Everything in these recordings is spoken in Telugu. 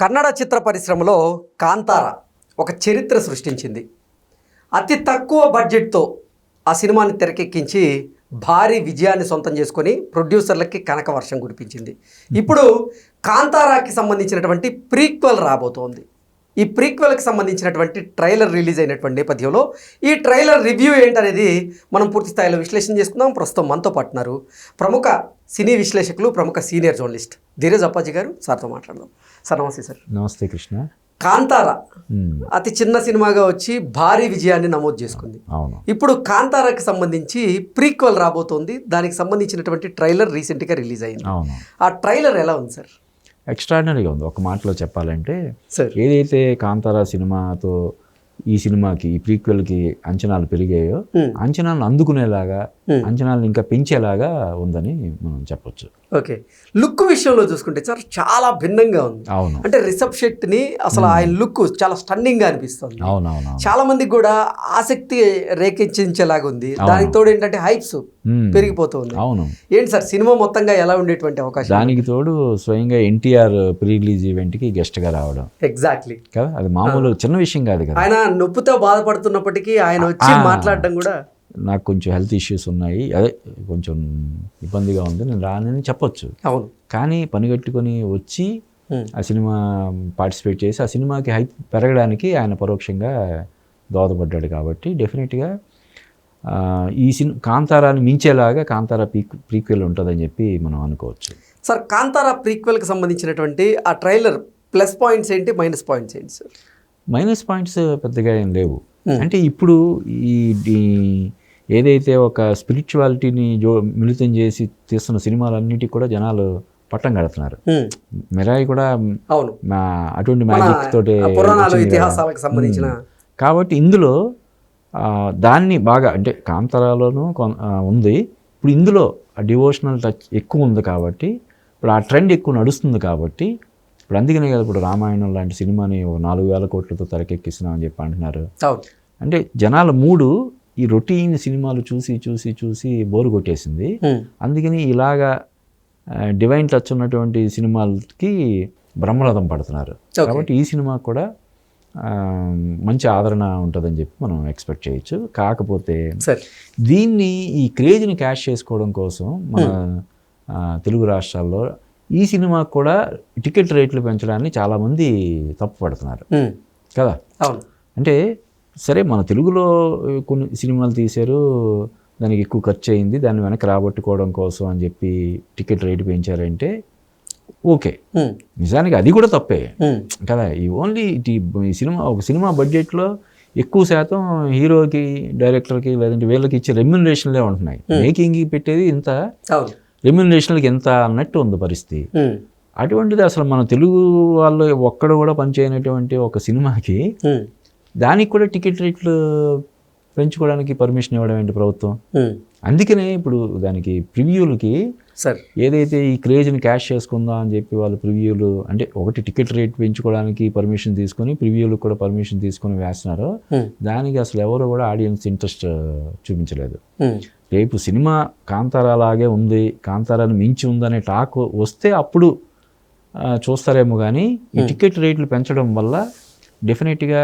కన్నడ చిత్ర పరిశ్రమలో కాంతార ఒక చరిత్ర సృష్టించింది. అతి తక్కువ బడ్జెట్తో ఆ సినిమాని తెరకెక్కించి భారీ విజయాన్ని సొంతం చేసుకొని ప్రొడ్యూసర్లకి కనక వర్షం కురిపించింది. ఇప్పుడు కాంతారాకి సంబంధించినటువంటి ప్రీక్వెల్ రాబోతోంది. ఈ ప్రీక్వెల్కి సంబంధించినటువంటి ట్రైలర్ రిలీజ్ అయినటువంటి నేపథ్యంలో ఈ ట్రైలర్ రివ్యూ ఏంటనేది మనం పూర్తి స్థాయిలో విశ్లేషణ చేసుకుందాం. ప్రస్తుతం మనతో పాటున్నారు ప్రముఖ సినీ విశ్లేషకులు, ప్రముఖ సీనియర్ జర్నలిస్ట్ ధీరజ్ అప్పాజీ గారు. సార్తో మాట్లాడదాం. సార్ నమస్తే. సార్ నమస్తే కృష్ణ. కాంతార అతి చిన్న సినిమాగా వచ్చి భారీ విజయాన్ని నమోదు చేసుకుంది. అవును, ఇప్పుడు కాంతారాకి సంబంధించి ప్రీక్వెల్ రాబోతోంది. దానికి సంబంధించినటువంటి ట్రైలర్ రీసెంట్గా రిలీజ్ అయింది. అవును, ఆ ట్రైలర్ ఎలా ఉంది సార్? ఎక్స్ట్రాడినరీగా ఉంది. ఒక మాటలో చెప్పాలంటే సార్, ఏదైతే కాంతారా సినిమాతో ఈ సినిమాకి ఈ ప్రీక్వెల్కి అంచనాలు పెరిగాయో అంచనాలను అందుకునేలాగా, అంచనాలను ఇంకా పెంచేలాగా ఉందని మనం చెప్పొచ్చు. ఓకే, లుక్ విషయంలో చూసుకుంటే సార్ చాలా భిన్నంగా ఉంది. అవును, అంటే రిషబ్ శెట్టిని అసలు ఆయన లుక్ చాలా స్టన్నింగ్ గా అనిపిస్తుంది. అవునవును, చాలా మందికి కూడా ఆసక్తి రేకెచ్చించేలాగా ఉంది. దానికి తోడు ఏంటంటే హైప్స్ పెరిగిపోతుంది. అవును, ఏంటి సార్ సినిమా మొత్తంగా ఎలా ఉండేటువంటి అవకాశం? దానికి తోడు స్వయంగా ఎన్టీఆర్ ప్రీ రిలీజ్ ఈవెంట్కి గెస్ట్గా రావడం ఎగ్జాక్ట్లీ కదా, అది మామూలు చిన్న విషయం కాదు కదా. ఆయన నొప్పితో బాధపడుతున్నప్పటికీ ఆయన వచ్చి మాట్లాడడం కూడా, నాకు కొంచెం హెల్త్ ఇష్యూస్ ఉన్నాయి, అదే కొంచెం ఇబ్బందిగా ఉంది, నేను రానని చెప్పొచ్చు. అవును, కానీ పనిగట్టుకొని వచ్చి ఆ సినిమా పార్టిసిపేట్ చేసి ఆ సినిమాకి హైప్ పెరగడానికి ఆయన పరోక్షంగా దోహదపడ్డాడు. కాబట్టి డెఫినెట్గా ఈ కాంతారాని మించేలాగా కాంతారా ప్రీక్వెల్ ఉంటుందని చెప్పి మనం అనుకోవచ్చు. సార్ కాంతారా ప్రీక్వెల్కి సంబంధించినటువంటి ఆ ట్రైలర్ ప్లస్ పాయింట్స్ ఏంటి, మైనస్ పాయింట్స్ ఏంటి సార్? మైనస్ పాయింట్స్ పెద్దగా ఏం లేవు. అంటే ఇప్పుడు ఈ ఏదైతే ఒక స్పిరిచువాలిటీని మిళితం చేసి తీస్తున్న సినిమాలన్నిటికీ కూడా జనాలు పట్టం కడుతున్నారు. మిరాయి కూడా అటువంటి మ్యాజిక్ తోటి పురాణాలు, ఇతిహాసాలకు సంబంధించిన. కాబట్టి ఇందులో దాన్ని బాగా, అంటే కాంతారాలోనూ ఉంది, ఇప్పుడు ఇందులో ఆ డివోషనల్ టచ్ ఎక్కువ ఉంది కాబట్టి ఇప్పుడు ఆ ట్రెండ్ ఎక్కువ నడుస్తుంది. కాబట్టి ఇప్పుడు అందుకనే కదా ఇప్పుడు రామాయణం లాంటి సినిమాని 4,000 కోట్లతో తెరకెక్కిస్తున్నామని చెప్పి అంటున్నారు. అంటే జనాల మూడు ఈ రొటీన్ సినిమాలు చూసి చూసి చూసి బోరు కొట్టేసింది. అందుకని ఇలాగా డివైన్ టచ్ ఉన్నటువంటి సినిమాలకి బ్రహ్మరథం పడుతున్నారు. కాబట్టి ఈ సినిమా కూడా మంచి ఆదరణ ఉంటుందని చెప్పి మనం ఎక్స్పెక్ట్ చేయొచ్చు. కాకపోతే దీన్ని ఈ క్రేజ్ని క్యాష్ చేసుకోవడం కోసం మన తెలుగు రాష్ట్రాల్లో ఈ సినిమాకు కూడా టికెట్ రేట్లు పెంచడాన్ని చాలామంది తప్పు పడుతున్నారు కదా. అంటే సరే, మన తెలుగులో కొన్ని సినిమాలు తీశారు, దానికి ఎక్కువ ఖర్చు అయింది, దాన్ని వెనక్కి రాబట్టుకోవడం కోసం అని చెప్పి టికెట్ రేటు పెంచారంటే ఓకే, నిజానికి అది కూడా తప్పే కదా. ఈ ఓన్లీ ఈ సినిమా, ఒక సినిమా బడ్జెట్లో ఎక్కువ శాతం హీరోకి, డైరెక్టర్కి, లేదంటే వీళ్ళకి ఇచ్చే రెమ్యునరేషన్లే ఉంటున్నాయి. మేకింగ్కి పెట్టేది ఇంత, రెమ్యునరేషన్లకి ఎంత అన్నట్టు ఉంది పరిస్థితి. అటువంటిది అసలు మన తెలుగు వాళ్ళు ఒక్కడు కూడా పనిచేయనటువంటి ఒక సినిమాకి దానికి కూడా టికెట్ రేట్లు పెంచుకోవడానికి పర్మిషన్ ఇవ్వడం ఏంటి ప్రభుత్వం? అందుకనే ఇప్పుడు దానికి ప్రివ్యూలకి ఏదైతే ఈ క్రేజ్ని క్యాష్ చేసుకుందాం అని చెప్పి వాళ్ళు ప్రివ్యూలు, అంటే ఒకటి టికెట్ రేట్ పెంచుకోవడానికి పర్మిషన్ తీసుకొని ప్రివ్యూలకు కూడా పర్మిషన్ తీసుకొని వేస్తున్నారో దానికి అసలు ఎవరు కూడా ఆడియన్స్ ఇంట్రెస్ట్ చూపించలేదు. రేపు సినిమా కాంతారా లాగే ఉంది, కాంతారాని మించి ఉందనే టాక్ వస్తే అప్పుడు చూస్తారేమో. కానీ ఈ టికెట్ రేట్లు పెంచడం వల్ల డెఫినెట్గా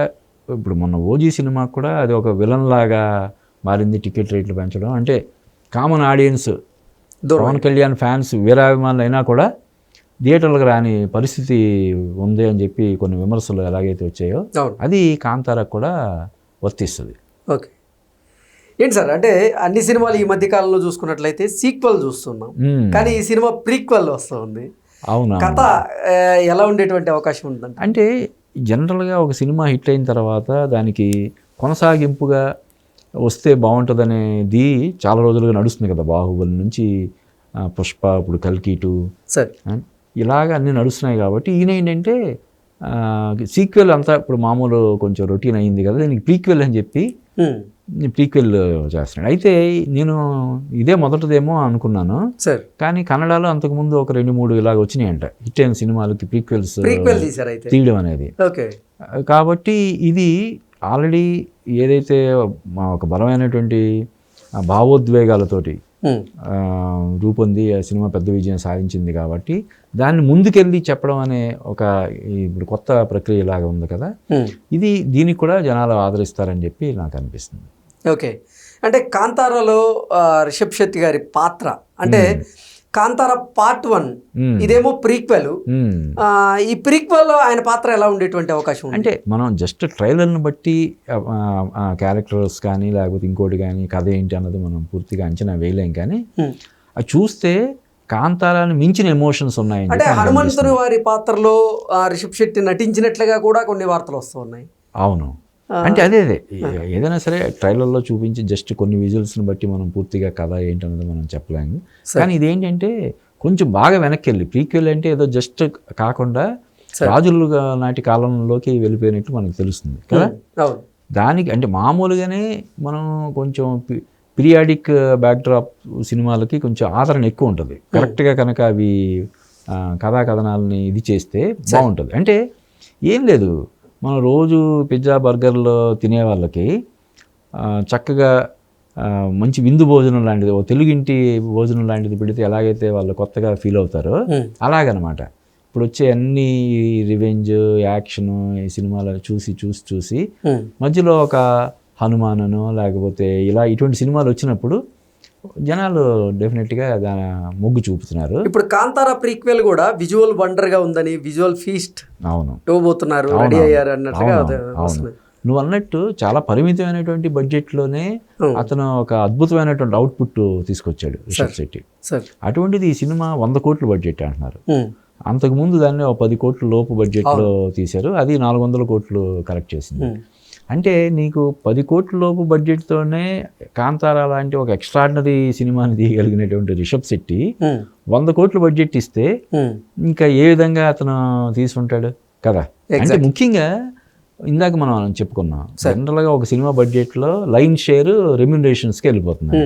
ఇప్పుడు మొన్న ఓజీ సినిమా కూడా అది ఒక విలన్ లాగా మారింది. టికెట్ రేట్లు పెంచడం అంటే common audience, Pawan Kalyan fans, వీరాభిమానులు అయినా కూడా థియేటర్లకు రాని పరిస్థితి ఉంది అని చెప్పి కొన్ని విమర్శలు ఎలాగైతే వచ్చాయో అది కాంతారాకు కూడా వర్తిస్తుంది. ఓకే, ఏంటి సార్ అంటే అన్ని సినిమాలు ఈ మధ్య కాలంలో చూసుకున్నట్లయితే సీక్వెల్ చూస్తున్నాం, కానీ ఈ సినిమా ప్రీక్వెల్ వస్తుంది. అవునా, కథ ఎలా ఉండేటువంటి అవకాశం ఉందంటే, అంటే జనరల్గా ఒక సినిమా హిట్ అయిన తర్వాత దానికి కొనసాగింపుగా వస్తే బాగుంటుందనేది చాలా రోజులుగా నడుస్తుంది కదా. బాహుబలి నుంచి పుష్ప, ఇప్పుడు కల్కి 2 ఇలాగ అన్నీ నడుస్తున్నాయి. కాబట్టి ఈయన ఏంటంటే సీక్వెల్ అంతా ఇప్పుడు మామూలు కొంచెం రొటీన్ అయింది కదా, దీనికి ప్రీక్వెల్ అని చెప్పి ప్రీక్వెల్ చేస్తున్నాడు. అయితే నేను ఇదే మొదటిదేమో అనుకున్నాను, కానీ కన్నడలో అంతకుముందు ఒక 2-3 ఇలాగ వచ్చినాయంట హిట్ అయిన సినిమాలకి ప్రీక్వెల్స్ తీయడం అనేది. కాబట్టి ఇది ఆల్రెడీ ఏదైతే ఒక బలమైనటువంటి భావోద్వేగాలతోటి రూపొంది ఆ సినిమా పెద్ద విజయం సాధించింది. కాబట్టి దాన్ని ముందుకెళ్ళి చెప్పడం అనే ఒక ఇప్పుడు కొత్త ప్రక్రియ లాగా ఉంది కదా, ఇది దీనికి కూడా జనాలు ఆదరిస్తారని చెప్పి నాకు అనిపిస్తుంది. ఓకే, అంటే కాంతారాలో రిషబ్ శెట్టి గారి పాత్ర అంటే కాంతార పార్ట్ 1, ఇదేమో ప్రీక్వెల్. ఈ ప్రీక్వెల్ ఆయన పాత్ర ఎలా ఉండేటువంటి అవకాశం ఉంది? అంటే మనం జస్ట్ ట్రైలర్ని బట్టి క్యారెక్టర్స్ కానీ లేకపోతే ఇంకోటి కానీ కథ ఏంటి అన్నది మనం పూర్తిగా అంచనా వేయలేం, కానీ అది చూస్తే కాంతారాన్ని మించిన ఎమోషన్స్ ఉన్నాయని అంటే హనుమంతుని వారి పాత్రలో రిషబ్ శెట్టి నటించినట్లుగా కూడా కొన్ని వార్తలు వస్తూ ఉన్నాయి. అవును, అంటే అదే ఏదైనా సరే ట్రైలర్లో చూపించి జస్ట్ కొన్ని విజువల్స్ని బట్టి మనం పూర్తిగా కథ ఏంటన్నది మనం చెప్పలేము. కానీ ఇదేంటంటే కొంచెం బాగా వెనక్కి వెళ్ళి ప్రీక్వెల్ అంటే ఏదో జస్ట్ కాకుండా రాజులు నాటి కాలంలోకి వెళ్ళిపోయినట్టు మనకు తెలుస్తుంది కదా. దానికి అంటే మామూలుగానే మనం కొంచెం పీరియాడిక్ బ్యాక్డ్రాప్ సినిమాలకి కొంచెం ఆదరణ ఎక్కువ ఉంటుంది. కరెక్ట్గా కనుక అవి కథా కథనాలని ఇది చేస్తే బాగుంటుంది. అంటే ఏం లేదు, మనం రోజు పిజ్జా బర్గర్లో తినే వాళ్ళకి చక్కగా మంచి విందు భోజనం లాంటిది, ఓ తెలుగింటి భోజనం లాంటిది పెడితే ఎలాగైతే వాళ్ళు కొత్తగా ఫీల్ అవుతారో అలాగనమాట. ఇప్పుడు వచ్చే అన్ని రివెంజ్ యాక్షన్ ఈ సినిమాలు చూసి మధ్యలో ఒక హనుమానను లేకపోతే ఇలా ఇటువంటి సినిమాలు వచ్చినప్పుడు జనాలు డెఫినెట్గా దాని మొగ్గు చూపుతున్నారు. ఇప్పుడు కాంతారా ప్రీక్వెల్ కూడా విజువల్ వండర్ గా ఉందని, విజువల్ ఫీస్ట్ అవును ఇవ్వబోతున్నారు, రెడీ అయ్యారు అన్నట్టుగా. అవును, నువ్వు అన్నట్టు చాలా పరిమితమైనటువంటి బడ్జెట్లోనే అతను ఒక అద్భుతమైనటువంటి అవుట్పుట్ తీసుకొచ్చాడు రిషబ్ శెట్టి. అటువంటిది ఈ సినిమా 100 కోట్ల బడ్జెట్ అంటున్నారు. అంతకుముందు దాన్ని 10 కోట్ల లోపు బడ్జెట్లో తీశారు, అది 400 కోట్లు కలెక్ట్ చేసింది. అంటే నీకు 10 కోట్ల లోపు బడ్జెట్తోనే కాంతారా లాంటి ఒక ఎక్స్ట్రాడినరీ సినిమాని తీయగలిగినటువంటి రిషబ్ శెట్టి 100 కోట్ల బడ్జెట్ ఇస్తే ఇంకా ఏ విధంగా అతను తీసుకుంటాడు కదా. అంటే ముఖ్యంగా ఇందాక మనం చెప్పుకున్నాం, జనరల్గా ఒక సినిమా బడ్జెట్లో లైన్ షేర్ రెమ్యునరేషన్స్కి వెళ్ళిపోతుంది.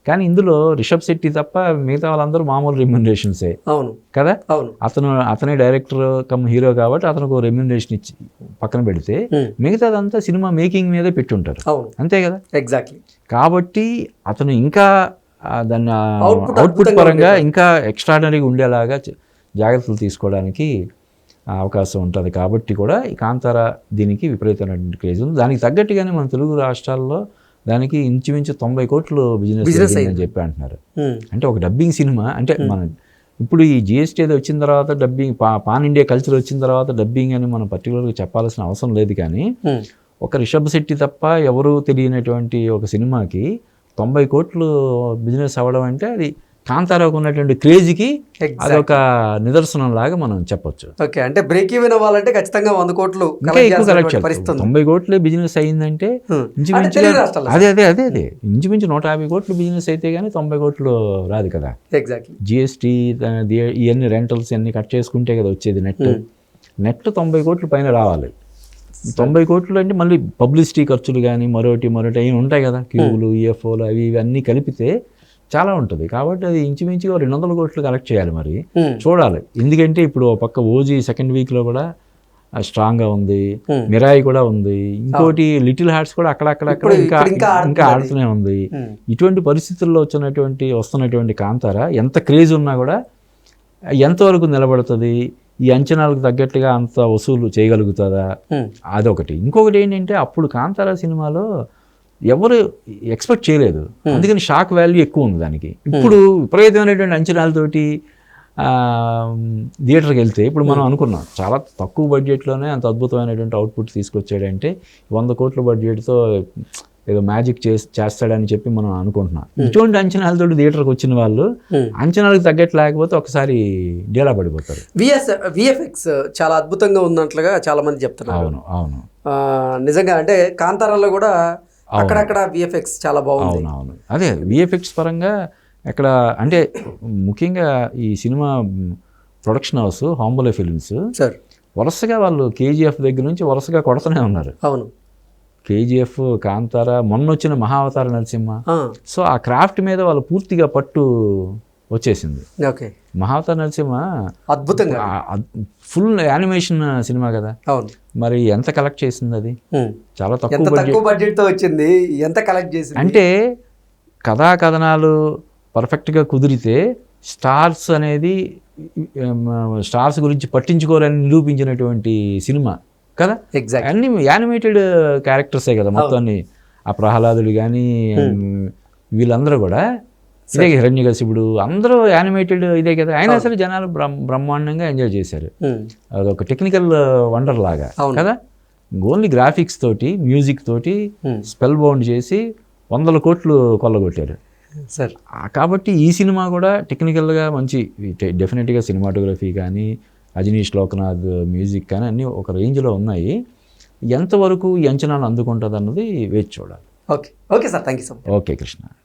కానీ ఇందులో రిషబ్ శెట్టి తప్ప మిగతా వాళ్ళందరూ మామూలు రెమ్యునరేషన్సే కదా. అతనే డైరెక్టర్ కమ్ హీరో కాబట్టి అతనికి రెమ్యునరేషన్ ఇచ్చి పక్కన పెడితే మిగతాదంతా సినిమా మేకింగ్ మీదే పెట్టుంటారు, అంతే కదా. ఎగ్జాక్ట్లీ. కాబట్టి అతను ఇంకా దాన్ని అవుట్పుట్ పరంగా ఇంకా ఎక్స్ట్రాడనరీగా ఉండేలాగా జాగ్రత్తలు తీసుకోవడానికి అవకాశం ఉంటుంది. కాబట్టి కూడా ఈ కాంతారా దీనికి విపరీతమైనటువంటి క్రేజ్ ఉంది. దానికి తగ్గట్టుగానే మన తెలుగు రాష్ట్రాల్లో దానికి ఇంచుమించు 90 కోట్లు బిజినెస్ అని చెప్పి అంటున్నారు. అంటే ఒక డబ్బింగ్ సినిమా అంటే మన ఇప్పుడు ఈ జిఎస్టీ అది వచ్చిన తర్వాత డబ్బింగ్ పాన్ ఇండియా కల్చర్ వచ్చిన తర్వాత డబ్బింగ్ అని మనం పర్టికులర్గా చెప్పాల్సిన అవసరం లేదు. కానీ ఒక రిషబ్ శెట్టి తప్ప ఎవరూ తెలియనటువంటి ఒక సినిమాకి 90 కోట్లు బిజినెస్ అవ్వడం అంటే అది కాంతారాకు ఉన్నటువంటి క్రేజ్కి అదొక నిదర్శనం లాగా మనం చెప్పొచ్చు. ఓకే, అంటే బ్రేక్ ఈవెన్ అవ్వాలంటే ఖచ్చితంగా 100 కోట్లు ఇంకా ఎక్కువ కలెక్ట్ చేయాలి. 90 కోట్లే బిజినెస్ అయిందంటే ఇంచుమించు అదే ఇంచుమించు 150 కోట్లు బిజినెస్ అయితే కానీ 90 కోట్లు రాదు కదా. ఎగ్జాక్ట్లీ. జిఎస్టీ ఇవన్నీ రెంటల్స్ అన్ని కట్ చేసుకుంటే కదా వచ్చేది నెట్ 90 కోట్ల పైన రావాలి. 90 కోట్లు అంటే మళ్ళీ పబ్లిసిటీ ఖర్చులు కానీ మరొకటి అవి ఉంటాయి కదా, క్యూలు ఈఎఫ్ఓలు అవి ఇవన్నీ కలిపితే చాలా ఉంటుంది. కాబట్టి అది ఇంచుమించుగా 200 కోట్లు కలెక్ట్ చేయాలి. మరి చూడాలి, ఎందుకంటే ఇప్పుడు పక్క ఓజీ సెకండ్ వీక్లో కూడా స్ట్రాంగ్గా ఉంది, మిరాయి కూడా ఉంది, ఇంకోటి లిటిల్ హార్ట్స్ కూడా అక్కడక్కడ ఇంకా ఆడుతూనే ఉంది. ఇటువంటి పరిస్థితుల్లో వస్తున్నటువంటి కాంతారా ఎంత క్రేజ్ ఉన్నా కూడా ఎంతవరకు నిలబడుతుంది, ఈ అంచనాలకు తగ్గట్టుగా అంత వసూలు చేయగలుగుతుందా, అదొకటి. ఇంకొకటి ఏంటంటే అప్పుడు కాంతారా సినిమాలో ఎవరు ఎక్స్పెక్ట్ చేయలేదు, అందుకని షాక్ వాల్యూ ఎక్కువ ఉంది దానికి. ఇప్పుడు విపరీతమైనటువంటి అంచనాలతోటి థియేటర్కి వెళ్తే ఇప్పుడు మనం అనుకున్నాం చాలా తక్కువ బడ్జెట్లోనే అంత అద్భుతమైనటువంటి అవుట్పుట్ తీసుకొచ్చాడంటే 100 కోట్ల బడ్జెట్తో ఏదో మ్యాజిక్ చేస్తాడని చెప్పి మనం అనుకుంటున్నాం. ఇటువంటి అంచనాలతో థియేటర్కి వచ్చిన వాళ్ళు అంచనాలకు తగ్గట్టు లేకపోతే ఒకసారి డేలా పడిపోతారు. విఎఫ్ఎక్స్ చాలా అద్భుతంగా ఉన్నట్లుగా చాలా మంది చెప్తున్నారు. అవును నిజంగా అంటే కాంతారాలో కూడా అక్కడక్కడ విఎఫ్ఎక్స్ చాలా బాగుంది. అవును అదే విఎఫ్ఎక్స్ పరంగా ఎక్కడ అంటే ముఖ్యంగా ఈ సినిమా ప్రొడక్షన్ హౌస్ హాంబోలే ఫిల్మ్స్ వరుసగా వాళ్ళు కేజీఎఫ్ దగ్గర నుంచి వరుసగా కొడుతూనే ఉన్నారు. అవును, కేజీఎఫ్, కాంతారా, మొన్న వచ్చిన మహావతార నరసింహ. సో ఆ క్రాఫ్ట్ మీద వాళ్ళు పూర్తిగా పట్టు వచ్చేసింది. ఓకే, మహావతార నరసింహ అద్భుతంగా ఫుల్ యానిమేషన్ సినిమా కదా. అవును, మరి ఎంత కలెక్ట్ చేసింది? అది చాలా తక్కువ బడ్జెట్తో వచ్చింది. ఎంత కలెక్ట్ చేసింది అంటే కథా కథనాలు పర్ఫెక్ట్గా కుదిరితే స్టార్స్ అనేది స్టార్స్ గురించి పట్టించుకోరని నిరూపించినటువంటి సినిమా కదా. ఎగ్జాక్ట్. అన్ని యానిమేటెడ్ క్యారెక్టర్సే కదా మొత్తం అన్ని. ఆ ప్రహ్లాదుడు కానీ వీళ్ళందరూ కూడా ఇదే, హిరణ్యకశిపుడు అందరూ యానిమేటెడ్ ఇదే కదా. అయినా సరే జనాలు బ్రహ్మాండంగా ఎంజాయ్ చేశారు. అదొక టెక్నికల్ వండర్ లాగా కదా. ఓన్లీ గ్రాఫిక్స్ తోటి, మ్యూజిక్ తోటి స్పెల్ బౌండ్ చేసి 100 కోట్లు కొల్లగొట్టారు సార్. కాబట్టి ఈ సినిమా కూడా టెక్నికల్గా మంచి, డెఫినెట్గా సినిమాటోగ్రఫీ కానీ, అజనీష్ లోకనాథ్ మ్యూజిక్ కానీ అన్నీ ఒక రేంజ్లో ఉన్నాయి. ఎంతవరకు ఈ అంచనాలు అందుకుంటుంది అన్నది వేచి చూడాలి. Okay sir, thank you so much. Okay Krishna.